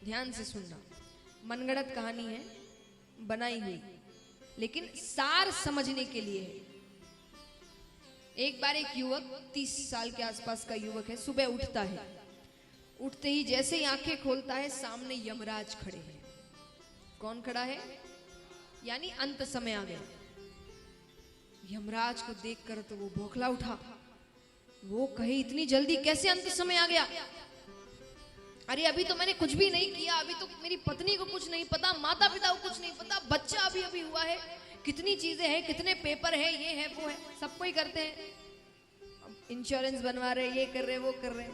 ध्यान से सुनना, मनगढ़ंत कहानी है, बनाई हुई, लेकिन सार समझने के लिए है। एक बार एक युवक, 30 साल के आसपास का युवक है, सुबह उठता है। उठते ही जैसे ही आंखें खोलता है, सामने यमराज खड़े हैं। कौन खड़ा है? यानी अंत समय आ गया। यमराज को देखकर तो वो बौखला उठा। वो कहे, इतनी जल्दी कैसे अंत समय आ गया? अरे अभी तो मैंने कुछ भी नहीं किया, अभी तो मेरी पत्नी को कुछ नहीं पता, माता पिता को कुछ नहीं पता, बच्चा अभी अभी हुआ है, कितनी चीजें हैं, कितने पेपर है, ये है वो है, सबको ही करते हैं। अब इंश्योरेंस बनवा रहे, ये कर रहे, वो कर रहे।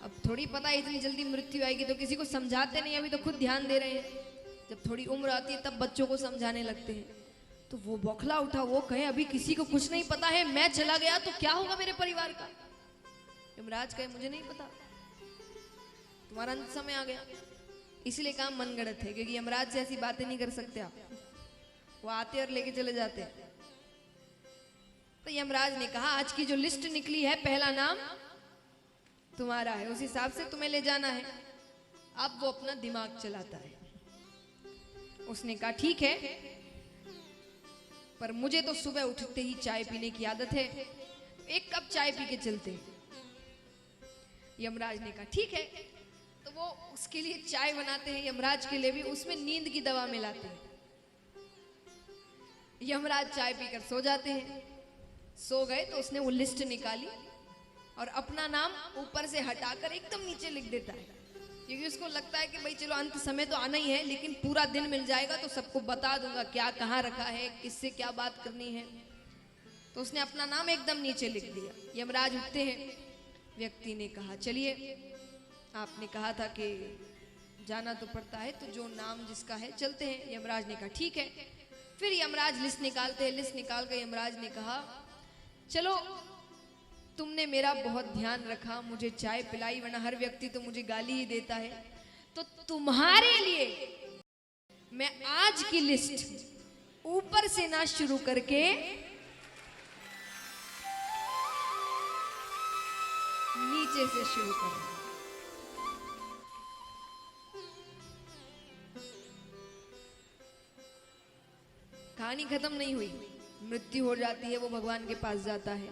अब थोड़ी पता है इतनी जल्दी मृत्यु आएगी, तो किसी को समझाते नहीं, अभी तो खुद ध्यान दे रहे हैं। जब थोड़ी उम्र आती है तब बच्चों को समझाने लगते हैं। तो वो बौखला उठा। वो कहे, अभी किसी को कुछ नहीं पता है, मैं चला गया तो क्या होगा मेरे परिवार का? यमराज कहे, मुझे नहीं पता, तुम्हारा अंत समय आ गया। इसलिए काम मनगढ़ंत है, क्योंकि यमराज से ऐसी बातें नहीं कर सकते आप। वो आते और लेके चले जाते। तो यमराज ने कहा, आज की जो लिस्ट निकली है, पहला नाम तुम्हारा है, उस हिसाब से तुम्हें ले जाना है। अब वो अपना दिमाग चलाता है। उसने कहा, ठीक है, पर मुझे तो सुबह उठते ही चाय पीने की आदत है, एक कप चाय पी के चलते हैं। यमराज ने कहा, ठीक है। तो वो उसके लिए चाय बनाते हैं, यमराज के लिए भी। उसमें नींद की दवा मिलाते हैं। यमराज चाय पीकर सो जाते हैं। सो गए तो उसने वो लिस्ट निकाली और अपना नाम ऊपर से हटाकर एकदम नीचे लिख देता है, क्योंकि उसको लगता है कि भाई चलो अंत समय तो आना ही है, लेकिन पूरा दिन मिल जाएगा तो सबको बता दूंगा क्या कहाँ रखा है, किससे क्या बात करनी है। तो उसने अपना नाम एकदम नीचे लिख दिया। यमराज उठते हैं। व्यक्ति ने कहा, चलिए, आपने कहा था कि जाना तो पड़ता है, तो जो नाम जिसका है चलते हैं। यमराज ने कहा, ठीक है। फिर यमराज लिस्ट निकालते हैं। लिस्ट निकाल कर यमराज ने कहा, चलो, तुमने मेरा बहुत ध्यान रखा, मुझे चाय पिलाई, वरना हर व्यक्ति तो मुझे गाली ही देता है। तो तुम्हारे लिए मैं आज की लिस्ट ऊपर से ना शुरू करके नीचे से शुरू करूं। कहानी खत्म नहीं हुई। मृत्यु हो जाती है, वो भगवान के पास जाता है।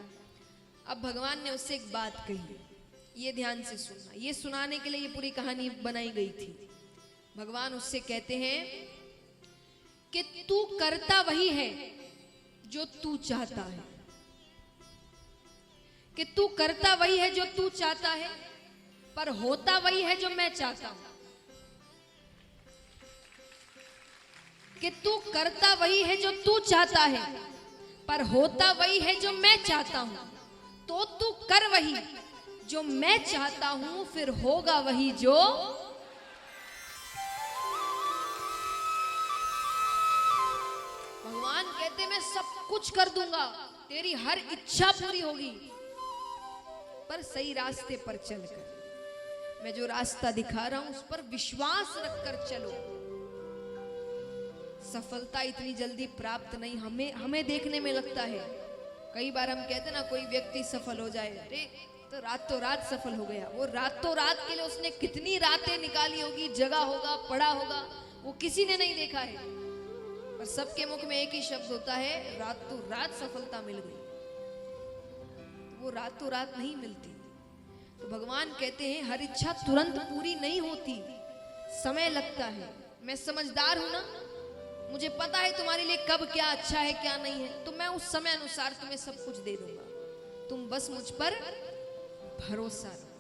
अब भगवान ने उससे एक बात कही, ये ध्यान से सुनना। ये सुनाने के लिए ये पूरी कहानी बनाई गई थी। भगवान उससे कहते हैं कि तू करता वही है जो तू चाहता है, कि तू करता वही है जो तू चाहता है, पर होता वही है जो मैं चाहता हूं। कि तू करता वही है जो तू चाहता है, पर होता वही है जो मैं चाहता हूं। तो तू कर वही जो मैं चाहता हूं, फिर होगा वही जो। भगवान कहते, मैं सब कुछ कर दूंगा, तेरी हर इच्छा पूरी होगी, पर सही रास्ते पर चलकर। मैं जो रास्ता दिखा रहा हूं उस पर विश्वास रखकर चलो। सफलता इतनी जल्दी प्राप्त नहीं, हमें देखने में लगता है। कई बार हम कहते ना, कोई व्यक्ति सफल हो जाए, अरे तो रातों रात सफल हो गया। वो रातों रात के लिए उसने कितनी रातें निकाली होगी, जगा होगा, पढ़ा होगा, वो किसी ने नहीं देखा है। पर सबके मुख में एक ही शब्द होता है, रातों रात सफलता मिल गई। तो वो रातों रात नहीं मिलती। तो भगवान कहते हैं, हर इच्छा तुरंत पूरी नहीं होती, समय लगता है। मैं समझदार हूं ना, मुझे पता है तुम्हारे लिए कब क्या अच्छा है क्या नहीं है, तो मैं उस समय अनुसार तुम्हें सब कुछ दे दूंगा। तुम बस मुझ पर भरोसा रखो।